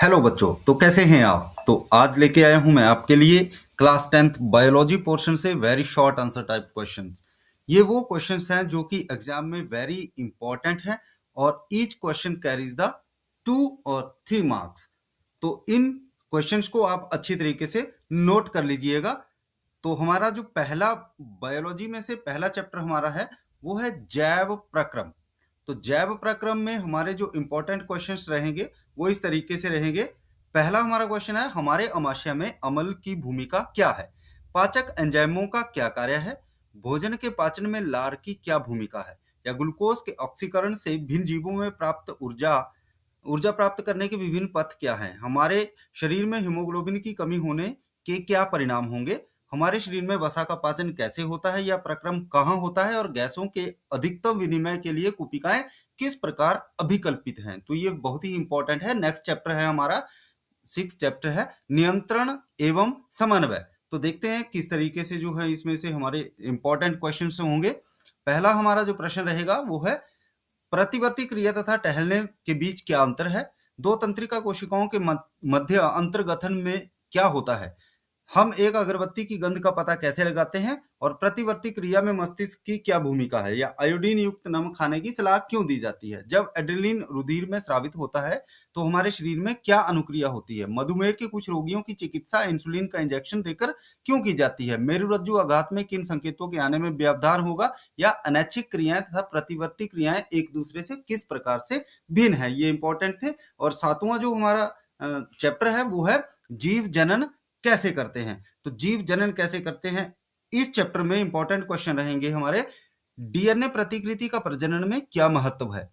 Hello बच्चों, तो कैसे हैं आप। तो आज लेके आया हूं मैं आपके लिए क्लास 10th बायोलॉजी पोर्शन से very short answer type questions. ये वो क्वेश्चंस हैं जो कि एग्जाम में वेरी इंपॉर्टेंट हैं और ईच क्वेश्चन कैरीज द 2 और 3 मार्क्स। तो इन क्वेश्चंस को आप अच्छी तरीके से नोट कर लीजिएगा। तो हमारा जो पहला बायोलॉजी में से पहला चैप्टर हमारा है वो है जैव प्रक्रम। तो जैव प्रक्रम में हमारे जो इंपॉर्टेंट क्वेश्चंस रहेंगे वो इस तरीके से रहेंगे। पहला हमारा क्वेश्चन है, हमारे अमाशय में अम्ल की भूमिका क्या है। पाचक एंजाइमों का क्या कार्य है। भोजन के पाचन में लार की क्या भूमिका है। या ग्लूकोज के ऑक्सीकरण से भिन्न जीवों में प्राप्त ऊर्जा ऊर्जा प्राप्त करने के विभिन्न पथ क्या हैं। हमारे शरीर में हीमोग्लोबिन की कमी होने के क्या परिणाम होंगे। हमारे शरीर में वसा का पाचन कैसे होता है, या प्रक्रम कहाँ होता है, और गैसों के अधिकतम विनिमय के लिए कुपिकाएं किस प्रकार अभिकल्पित हैं। तो ये बहुत ही इंपॉर्टेंट है। नेक्स्ट चैप्टर है हमारा 6 चैप्टर है नियंत्रण एवं समन्वय। तो देखते हैं किस तरीके से जो है इसमें से हमारे इंपॉर्टेंट क्वेश्चन होंगे। पहला हमारा जो प्रश्न रहेगा वो है, प्रतिवर्ती क्रिया तथा टहलने के बीच क्या अंतर है। दो तंत्रिका कोशिकाओं के मध्य अंतर्गठन में क्या होता है। हम एक अगरबत्ती की गंध का पता कैसे लगाते हैं, और प्रतिवर्ती क्रिया में मस्तिष्क की क्या भूमिका है। या आयोडीन युक्त नमक खाने की सलाह क्यों दी जाती है। जब एड्रेनलिन रुधिर में स्रावित होता है तो हमारे शरीर में क्या अनुक्रिया होती है। मधुमेह के कुछ रोगियों की चिकित्सा इंसुलिन का इंजेक्शन देकर क्यों की जाती है। मेरुरज्जु आघात में किन संकेतों के आने में व्यवधान होगा। या अनैच्छिक क्रियाएं तथा प्रतिवर्ती क्रियाएं एक दूसरे से किस प्रकार से भिन्न है। ये इंपॉर्टेंट थे। और सातवां जो हमारा चैप्टर है वो है जीव जनन कैसे करते हैं। तो जीव जनन कैसे करते हैं, इस चैप्टर में इंपॉर्टेंट क्वेश्चन रहेंगे हमारे। डीएनए प्रतिकृति का प्रजनन में क्या महत्व है।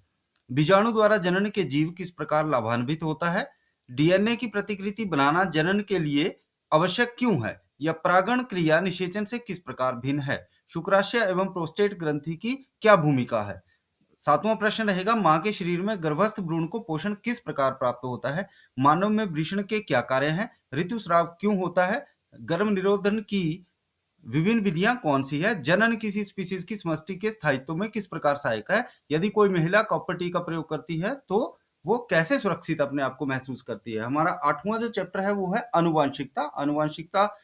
बीजाणु द्वारा जनन के जीव किस प्रकार लाभान्वित होता है। डीएनए की प्रतिकृति बनाना जनन के लिए आवश्यक क्यों है। या परागण क्रिया निषेचन से किस प्रकार भिन्न है। शुक्राशय एवं प्रोस्टेट ग्रंथि की क्या भूमिका है। सातवां प्रश्न रहेगा, मां के शरीर में गर्भस्थ भ्रूण को पोषण किस प्रकार प्राप्त होता है। मानव में वृषण के क्या कार्य हैं। ऋतुस्राव क्यों होता है। गर्भ निरोधन की विभिन्न विधियां कौन सी है। जनन किसी स्पीसीज की समष्टि के स्थायित्व में किस प्रकार सहायक है। यदि कोई महिला कॉपर टी का प्रयोग करती है तो वो कैसे सुरक्षित अपने आप को महसूस करती है। हमारा आठवां जो चैप्टर है वो है अनुवांशिकता। अनुवांशिकता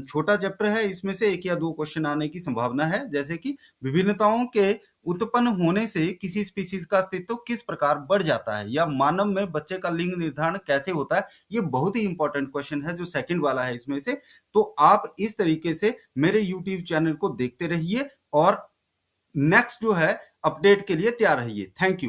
छोटा चैप्टर है, इसमें से एक या दो क्वेश्चन आने की संभावना है। जैसे कि विभिन्नताओं के उत्पन्न होने से किसी स्पीसीज का अस्तित्व किस प्रकार बढ़ जाता है। या मानव में बच्चे का लिंग निर्धारण कैसे होता है। ये बहुत ही इंपॉर्टेंट क्वेश्चन है जो सेकंड वाला है इसमें से। तो आप इस तरीके से मेरे यूट्यूब चैनल को देखते रहिए और नेक्स्ट जो है अपडेट के लिए तैयार रहिए। Thank you.